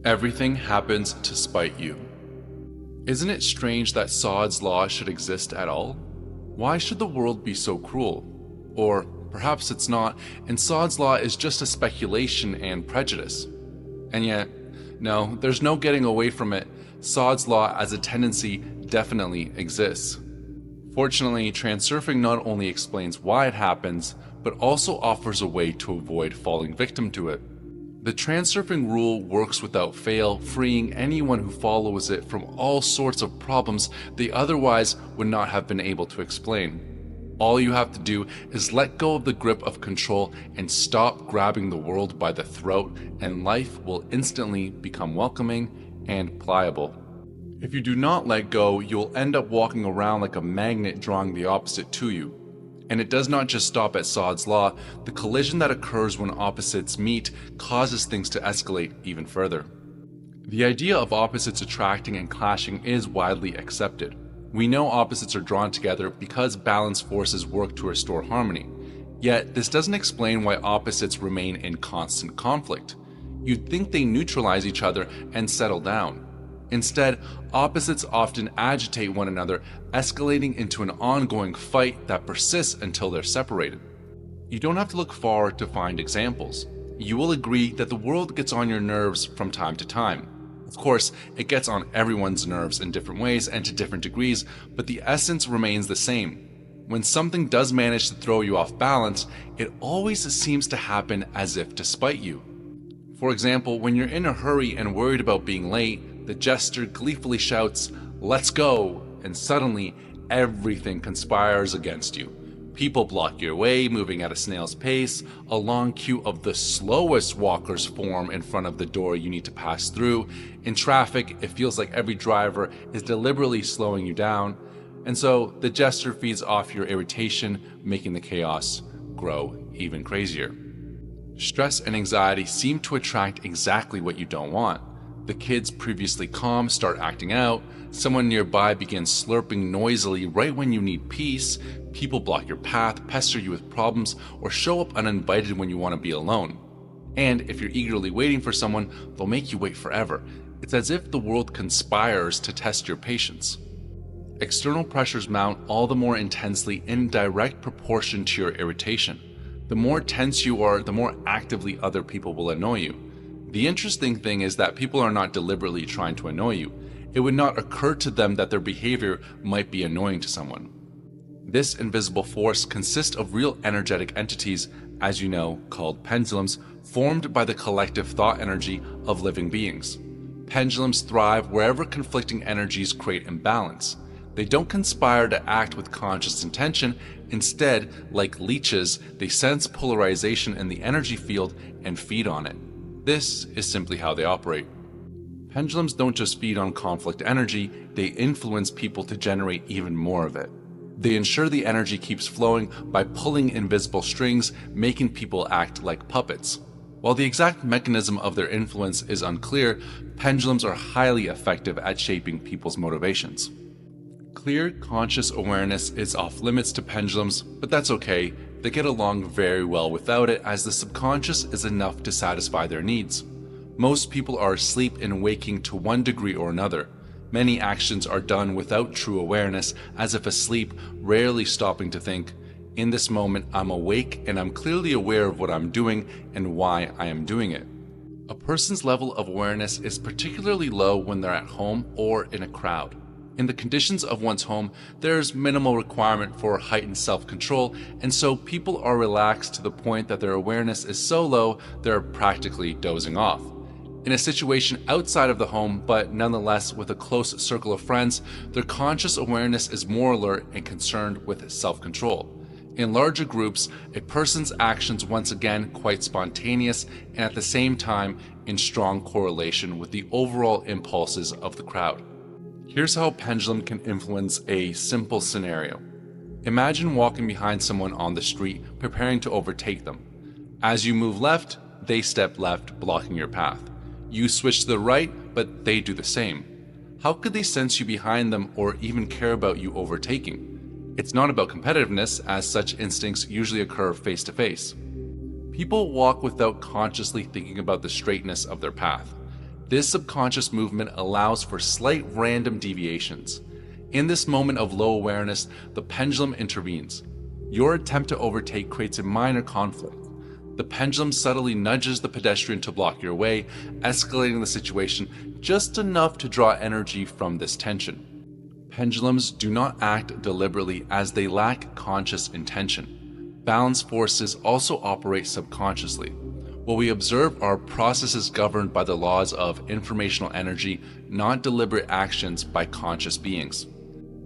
Everything happens to spite you. Isn't it strange that Sod's Law should exist at all? Why should the world be so cruel? Or perhaps it's not, and Sod's Law is just a speculation and prejudice. And yet, no, there's no getting away from it. Sod's Law as a tendency definitely exists. Fortunately, transurfing not only explains why it happens, but also offers a way to avoid falling victim to it. The transurfing rule works without fail, freeing anyone who follows it from all sorts of problems they otherwise would not have been able to explain. All you have to do is let go of the grip of control and stop grabbing the world by the throat, and life will instantly become welcoming and pliable. If you do not let go, you'll end up walking around like a magnet drawing the opposite to you. And it does not just stop at Sod's Law. The collision that occurs when opposites meet causes things to escalate even further. The idea of opposites attracting and clashing is widely accepted. We know opposites are drawn together because balanced forces work to restore harmony. Yet, this doesn't explain why opposites remain in constant conflict. You'd think they neutralize each other and settle down. Instead, opposites often agitate one another, escalating into an ongoing fight that persists until they're separated. You don't have to look far to find examples. You will agree that the world gets on your nerves from time to time. Of course, it gets on everyone's nerves in different ways and to different degrees, but the essence remains the same. When something does manage to throw you off balance, it always seems to happen as if to spite you. For example, when you're in a hurry and worried about being late, the jester gleefully shouts, "Let's go!" and suddenly everything conspires against you. People block your way, moving at a snail's pace. A long queue of the slowest walkers form in front of the door you need to pass through. In traffic, it feels like every driver is deliberately slowing you down. And so the jester feeds off your irritation, making the chaos grow even crazier. Stress and anxiety seem to attract exactly what you don't want. The kids previously calm start acting out, someone nearby begins slurping noisily right when you need peace, people block your path, pester you with problems, or show up uninvited when you want to be alone. And if you're eagerly waiting for someone, they'll make you wait forever. It's as if the world conspires to test your patience. External pressures mount all the more intensely in direct proportion to your irritation. The more tense you are, the more actively other people will annoy you. The interesting thing is that people are not deliberately trying to annoy you. It would not occur to them that their behavior might be annoying to someone. This invisible force consists of real energetic entities, as you know, called pendulums, formed by the collective thought energy of living beings. Pendulums thrive wherever conflicting energies create imbalance. They don't conspire to act with conscious intention. Instead, like leeches, they sense polarization in the energy field and feed on it. This is simply how they operate. Pendulums don't just feed on conflict energy, they influence people to generate even more of it. They ensure the energy keeps flowing by pulling invisible strings, making people act like puppets. While the exact mechanism of their influence is unclear, pendulums are highly effective at shaping people's motivations. Clear, conscious awareness is off limits to pendulums, but that's okay. They get along very well without it, as the subconscious is enough to satisfy their needs. Most people are asleep and waking to one degree or another. Many actions are done without true awareness, as if asleep, rarely stopping to think, in this moment I'm awake and I'm clearly aware of what I'm doing and why I am doing it. A person's level of awareness is particularly low when they're at home or in a crowd. In the conditions of one's home, there's minimal requirement for heightened self-control, and so people are relaxed to the point that their awareness is so low they're practically dozing off. In a situation outside of the home, but nonetheless with a close circle of friends, their conscious awareness is more alert and concerned with self-control. In larger groups, a person's actions once again quite spontaneous and at the same time in strong correlation with the overall impulses of the crowd. Here's how a pendulum can influence a simple scenario. Imagine walking behind someone on the street, preparing to overtake them. As you move left, they step left, blocking your path. You switch to the right, but they do the same. How could they sense you behind them or even care about you overtaking? It's not about competitiveness, as such instincts usually occur face to face. People walk without consciously thinking about the straightness of their path. This subconscious movement allows for slight random deviations. In this moment of low awareness, the pendulum intervenes. Your attempt to overtake creates a minor conflict. The pendulum subtly nudges the pedestrian to block your way, escalating the situation just enough to draw energy from this tension. Pendulums do not act deliberately as they lack conscious intention. Balance forces also operate subconsciously. What we observe are processes governed by the laws of informational energy, not deliberate actions by conscious beings.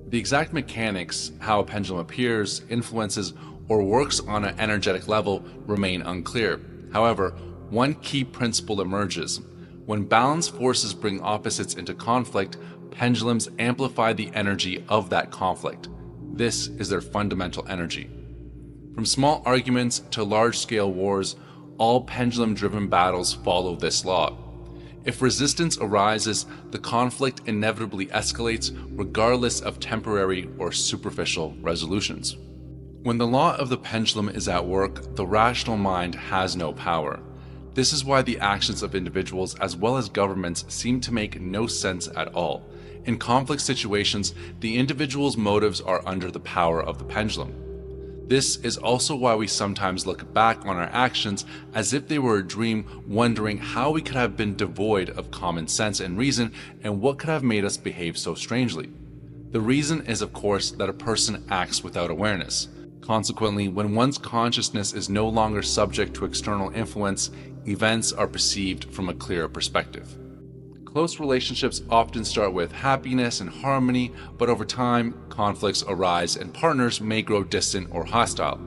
The exact mechanics, how a pendulum appears, influences, or works on an energetic level remain unclear. However, one key principle emerges. When balance forces bring opposites into conflict, pendulums amplify the energy of that conflict. This is their fundamental energy. From small arguments to large-scale wars, all pendulum-driven battles follow this law. If resistance arises, the conflict inevitably escalates regardless of temporary or superficial resolutions. When the law of the pendulum is at work, the rational mind has no power. This is why the actions of individuals as well as governments seem to make no sense at all. In conflict situations, the individual's motives are under the power of the pendulum. This is also why we sometimes look back on our actions as if they were a dream, wondering how we could have been devoid of common sense and reason and what could have made us behave so strangely. The reason is, of course, that a person acts without awareness. Consequently, when one's consciousness is no longer subject to external influence, events are perceived from a clearer perspective. Close relationships often start with happiness and harmony, but over time, conflicts arise and partners may grow distant or hostile.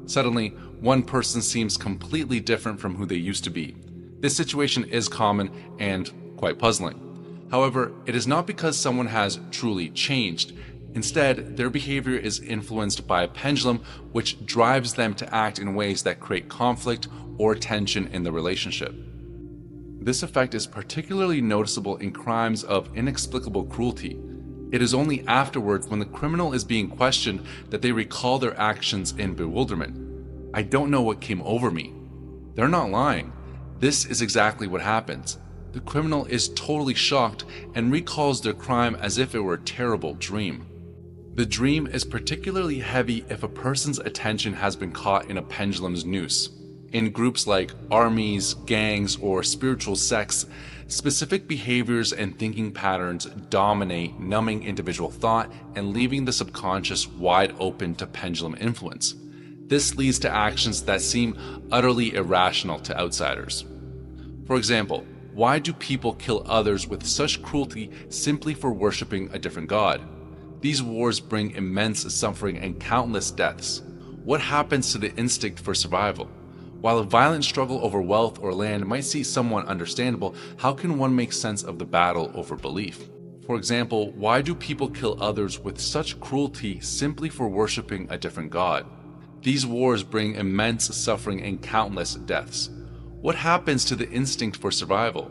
Suddenly, one person seems completely different from who they used to be. This situation is common and quite puzzling. However, it is not because someone has truly changed. Instead, their behavior is influenced by a pendulum which drives them to act in ways that create conflict or tension in the relationship. This effect is particularly noticeable in crimes of inexplicable cruelty. It is only afterwards, when the criminal is being questioned, that they recall their actions in bewilderment. "I don't know what came over me." They're not lying. This is exactly what happens. The criminal is totally shocked and recalls their crime as if it were a terrible dream. The dream is particularly heavy if a person's attention has been caught in a pendulum's noose. In groups like armies, gangs, or spiritual sects, specific behaviors and thinking patterns dominate, numbing individual thought and leaving the subconscious wide open to pendulum influence. This leads to actions that seem utterly irrational to outsiders. For example, why do people kill others with such cruelty simply for worshiping a different god? These wars bring immense suffering and countless deaths. What happens to the instinct for survival? While a violent struggle over wealth or land might seem somewhat understandable, how can one make sense of the battle over belief? For example, why do people kill others with such cruelty simply for worshiping a different god? These wars bring immense suffering and countless deaths. What happens to the instinct for survival?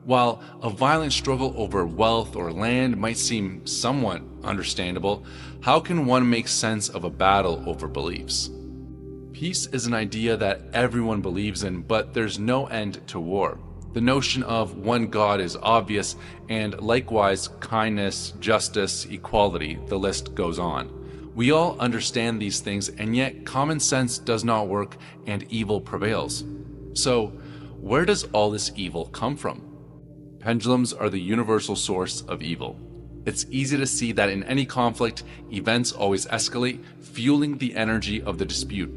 While a violent struggle over wealth or land might seem somewhat understandable, how can one make sense of a battle over beliefs? Peace is an idea that everyone believes in, but there's no end to war. The notion of one God is obvious, and likewise kindness, justice, equality, the list goes on. We all understand these things, and yet common sense does not work and evil prevails. So, where does all this evil come from? Pendulums are the universal source of evil. It's easy to see that in any conflict, events always escalate, fueling the energy of the dispute.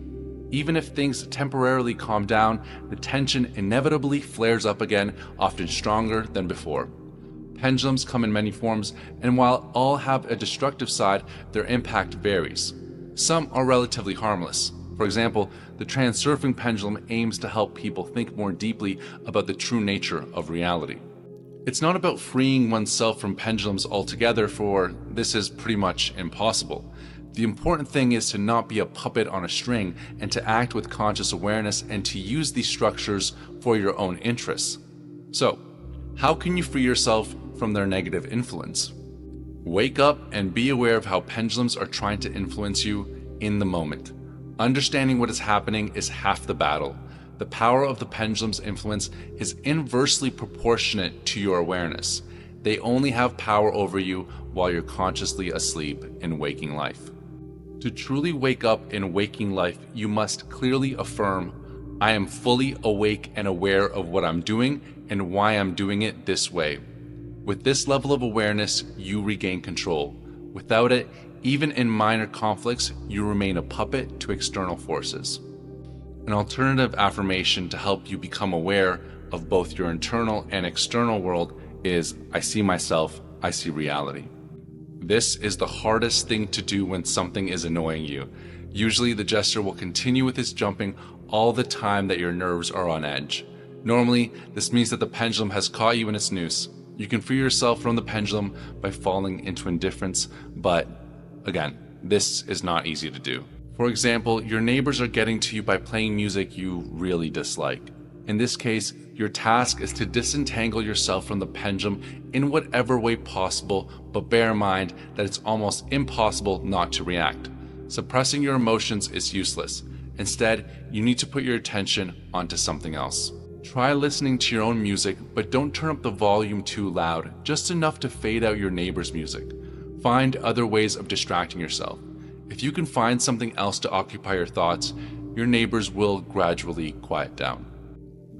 Even if things temporarily calm down, the tension inevitably flares up again, often stronger than before. Pendulums come in many forms, and while all have a destructive side, their impact varies. Some are relatively harmless. For example, the transurfing pendulum aims to help people think more deeply about the true nature of reality. It's not about freeing oneself from pendulums altogether, for this is pretty much impossible. The important thing is to not be a puppet on a string and to act with conscious awareness and to use these structures for your own interests. So, how can you free yourself from their negative influence? Wake up and be aware of how pendulums are trying to influence you in the moment. Understanding what is happening is half the battle. the power of the pendulum's influence is inversely proportionate to your awareness. They only have power over you while you're consciously asleep in waking life. To truly wake up in waking life, you must clearly affirm, I am fully awake and aware of what I'm doing and why I'm doing it this way. With this level of awareness, you regain control. Without it, even in minor conflicts, you remain a puppet to external forces. An alternative affirmation to help you become aware of both your internal and external world is, I see myself, I see reality. This is the hardest thing to do when something is annoying you. Usually the jester will continue with his jumping all the time that your nerves are on edge. Normally, this means that the pendulum has caught you in its noose. You can free yourself from the pendulum by falling into indifference, but again, this is not easy to do. For example, your neighbors are getting to you by playing music you really dislike. In this case, your task is to disentangle yourself from the pendulum in whatever way possible, but bear in mind that it's almost impossible not to react. Suppressing your emotions is useless. Instead, you need to put your attention onto something else. Try listening to your own music, but don't turn up the volume too loud, just enough to fade out your neighbor's music. Find other ways of distracting yourself. If you can find something else to occupy your thoughts, your neighbors will gradually quiet down.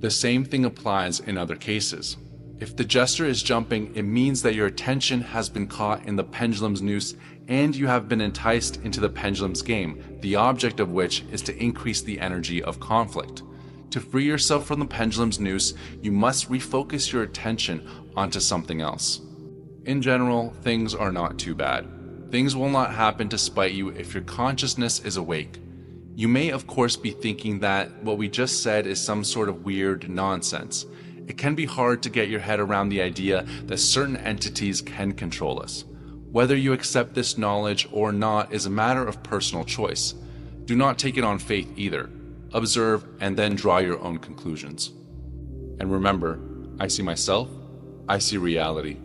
The same thing applies in other cases. If the jester is jumping, it means that your attention has been caught in the pendulum's noose and you have been enticed into the pendulum's game, the object of which is to increase the energy of conflict. To free yourself from the pendulum's noose, you must refocus your attention onto something else. In general, things are not too bad. Things will not happen to spite you if your consciousness is awake. You may of course be thinking that what we just said is some sort of weird nonsense. It can be hard to get your head around the idea that certain entities can control us. Whether you accept this knowledge or not is a matter of personal choice. Do not take it on faith either. Observe and then draw your own conclusions. And remember, I see myself, I see reality.